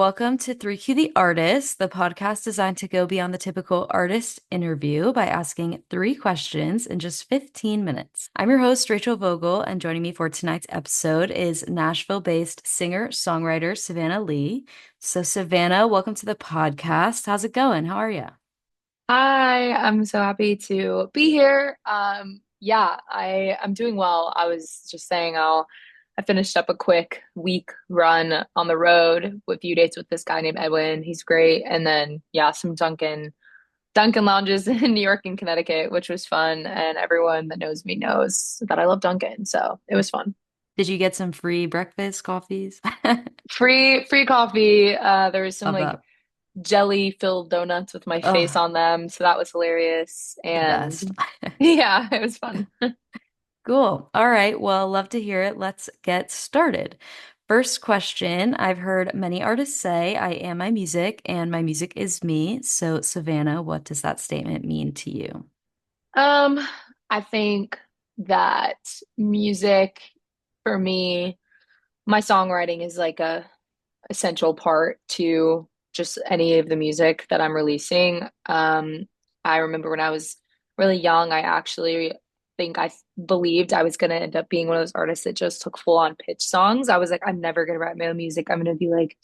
welcome to 3Q the Artist, the podcast designed to go beyond the typical artist interview by asking three questions in just 15 minutes. I'm your host, Rachel Vogel, and joining me for tonight's episode is Nashville-based singer-songwriter Savanna Leigh. So, Savanna, welcome to the podcast. How's it going? How are you? Hi, I'm so happy to be here. Yeah, I'm doing well. I was just saying I finished up a quick week run on the road with a few dates with this guy named Edwin. He's great. And then yeah, some Dunkin' lounges in New York and Connecticut, which was fun. And everyone that knows me knows that I love Dunkin', so it was fun. Did you get some free breakfast coffees? Free coffee. There was some Love like that. jelly filled donuts with my face Oh, on them, so that was hilarious. the And best. yeah, it was fun. Cool. All right. Well, love to hear it. Let's get started. First question. I've heard many artists say, I am my music and my music is me. So, Savannah, what does that statement mean to you? Um, I think that music for me, my songwriting is like a essential part to just any of the music that I'm releasing. I remember when I was really young, I actually think I believed I was going to end up being one of those artists that just took full on pitch songs. I was like, I'm never going to write my own music. I'm going to be like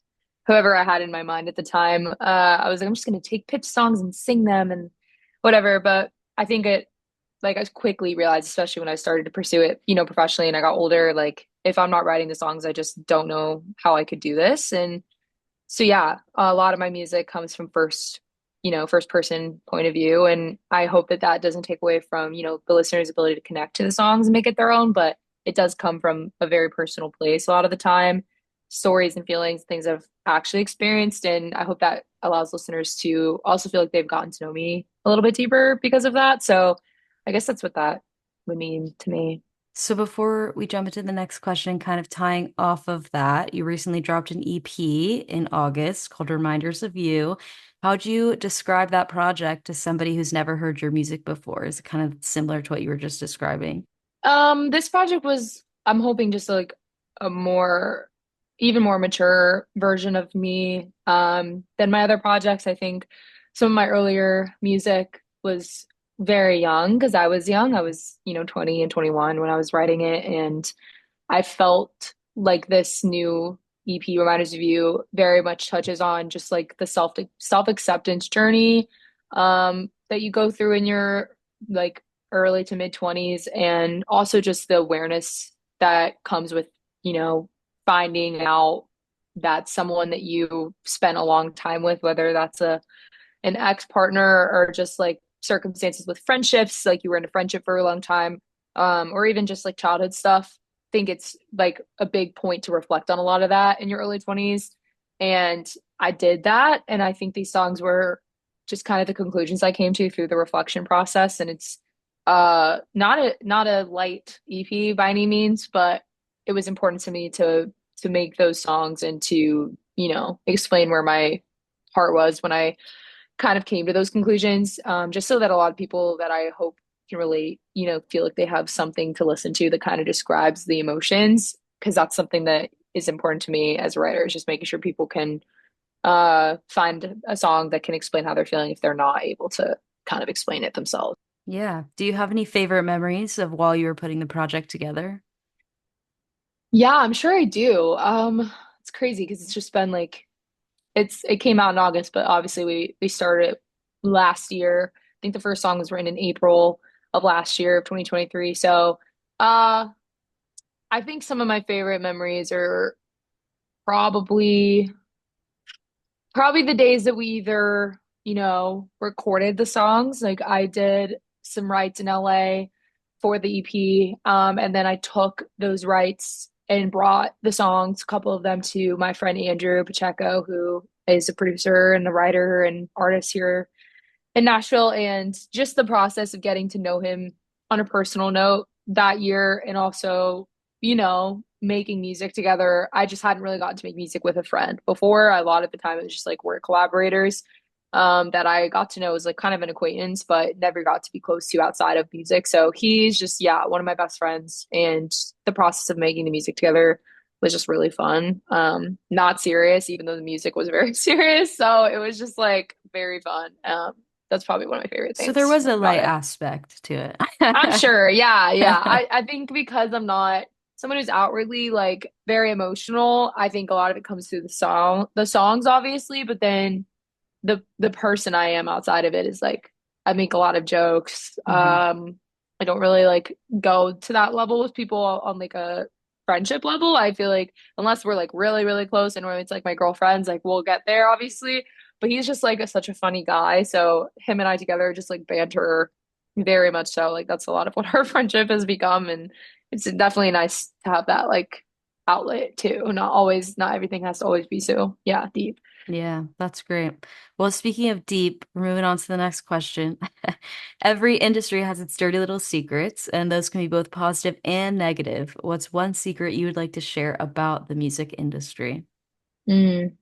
whoever I had in my mind at the time. I was like, I'm just going to take pitch songs and sing them and whatever. But I think I quickly realized, especially when I started to pursue it, professionally and I got older, like if I'm not writing the songs, I just don't know how I could do this. And so, yeah, a lot of my music comes from first person point of view. And I hope that that doesn't take away from, the listener's ability to connect to the songs and make it their own, but it does come from a very personal place a lot of the time, stories and feelings, things I've actually experienced. And I hope that allows listeners to also feel like they've gotten to know me a little bit deeper because of that. So I guess that's what that would mean to me. So, before we jump into the next question, kind of tying off of that, you recently dropped an EP in August called Reminders of You. How'd you describe that project to somebody who's never heard your music before? Is it kind of similar to what you were just describing? This project was, I'm hoping just like a even more mature version of me, than my other projects. I think some of my earlier music was very young because I was young. I was, 20 and 21 when I was writing it. And I felt like this new EP, Reminders of You, very much touches on just like the self-acceptance journey that you go through in your like early to mid 20s, and also just the awareness that comes with, you know, finding out that someone that you spent a long time with, whether that's a an ex-partner or just like circumstances with friendships, like you were in a friendship for a long time, or even just like childhood stuff. I think it's like a big point to reflect on a lot of that in your early 20s. And I did that. And I think these songs were just kind of the conclusions I came to through the reflection process. And it's not a light EP by any means, but it was important to me to make those songs and to, explain where my heart was when I kind of came to those conclusions, just so that a lot of people that I hope can relate, feel like they have something to listen to that kind of describes the emotions, because that's something that is important to me as a writer, is just making sure people can find a song that can explain how they're feeling if they're not able to kind of explain it themselves. Yeah. Do you have any favorite memories of while you were putting the project together? Yeah, I'm sure I do. It's crazy because it's just been like it came out in August, but obviously we started it last year. I think the first song was written in April of last year of 2023. So, uh, I think some of my favorite memories are probably probably the days that we either, recorded the songs. Like I did some rights in LA for the EP, and then I took those rights and brought the songs, a couple of them, to my friend Andrew Pacheco, who is a producer and a writer and artist here in Nashville. And just the process of getting to know him on a personal note that year, and also, making music together. I just hadn't really gotten to make music with a friend before. A lot of the time it was just like work collaborators that I got to know as like kind of an acquaintance, but never got to be close to outside of music. So he's just, yeah, one of my best friends. And the process of making the music together was just really fun. Not serious, even though the music was very serious. So it was just like very fun. That's probably one of my favorite So there things was a about light it. aspect to I'm sure. Yeah, yeah. it. I think because I'm not someone who's outwardly like very emotional, I think a lot of it comes through the songs obviously, but then the person I am outside of it is like I make a lot of jokes. hmm I don't really like go to that level with people on like a friendship level. I feel like unless we're like really, really close and when it's like my girlfriends, like we'll get there obviously. But he's just like such a funny guy. So him and I together just like banter very much so. Like that's a lot of what our friendship has become. And it's definitely nice to have that like outlet too. Not everything has to always be so, yeah, deep. Yeah, that's great. Well, speaking of deep, we're moving on to the next question. Every industry has its dirty little secrets, and those can be both positive and negative. What's one secret you would like to share about the music industry? Mm,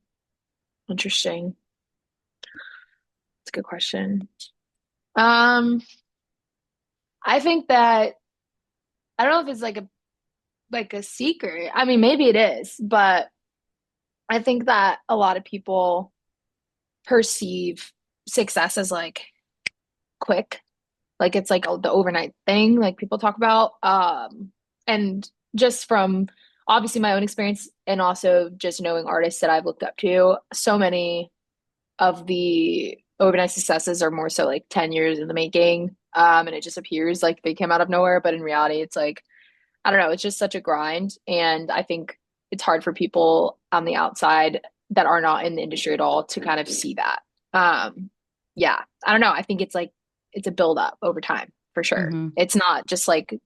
interesting. That's a good question. Um, I think that I don't know if it's like a secret. I mean, maybe it is, but I think that a lot of people perceive success as like quick, like it's like the overnight thing, like people talk about. And just from obviously my own experience and also just knowing artists that I've looked up to, so many of the overnight successes are more so like 10 years in the making. And it just appears like they came out of nowhere, but in reality, it's like I don't know, it's just such a grind. And I think it's hard for people on the outside that are not in the industry at all to kind of see that. Um, yeah, I don't know. I think it's like it's a build up over time for sure. hmm It's not just like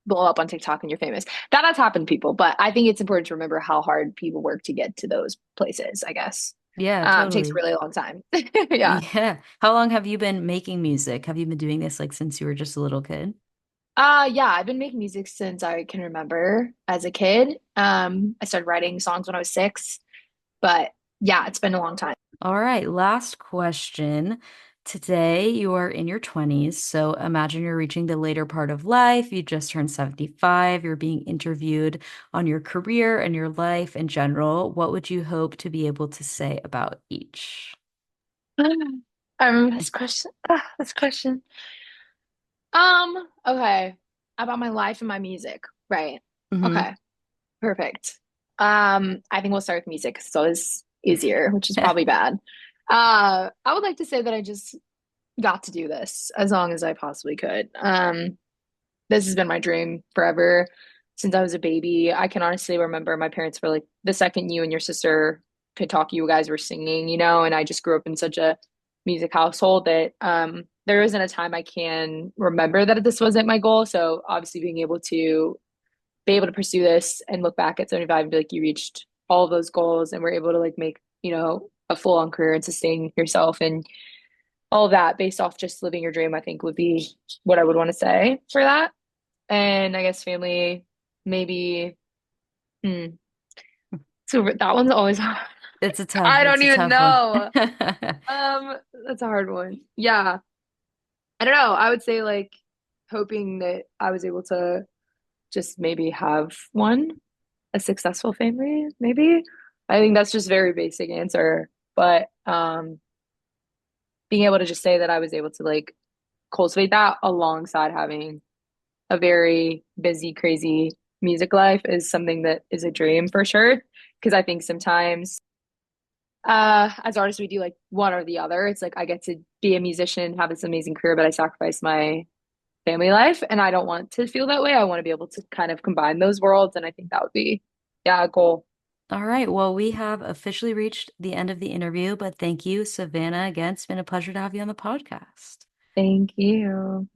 blow up on TikTok and you're famous. That has happened to people, but I think it's important to remember how hard people work to get to those places, I guess. Yeah, It takes a totally. really long time. Yeah. Yeah. How long have you been making music? Have you been doing this like since you were just a little kid? Yeah, I've been making music since I can remember as a kid. I started writing songs when I was 6, but yeah, it's been a long time. All right, last question. Today, you are in your 20s, so imagine you're reaching the later part of life. You just turned 75. You're being interviewed on your career and your life in general. What would you hope to be able to say about each? I remember this question. This question. Okay. About my life and my music. Right. hmm Okay. Perfect. I think we'll start with music, so it's easier, which is probably bad. I would like to say that I just got to do this as long as I possibly could. This has been my dream forever since I was a baby. I can honestly remember my parents were like, the second you and your sister could talk, you guys were singing, and I just grew up in such a music household that there isn't a time I can remember that this wasn't my goal. So obviously being able to pursue this and look back at 75 and be like, you reached all of those goals and were able to like make, a full on career and sustain yourself and all of that based off just living your dream, I think would be what I would want to say for that. And I guess family, maybe. Hmm. So that one's always hard. I don't It's a even tough one. know. That's a hard one. Yeah. I don't know. I would say like hoping that I was able to just maybe have a successful family, maybe. I think that's just very basic answer. But being able to just say that I was able to like cultivate that alongside having a very busy, crazy music life is something that is a dream for sure. Because I think sometimes, as artists, we do like one or the other. It's like I get to be a musician, have this amazing career, but I sacrifice my family life, and I don't want to feel that way. I want to be able to kind of combine those worlds, and I think that would be, yeah, a goal. All right. Well, we have officially reached the end of the interview, but thank you, Savannah. Again, it's been a pleasure to have you on the podcast. Thank you.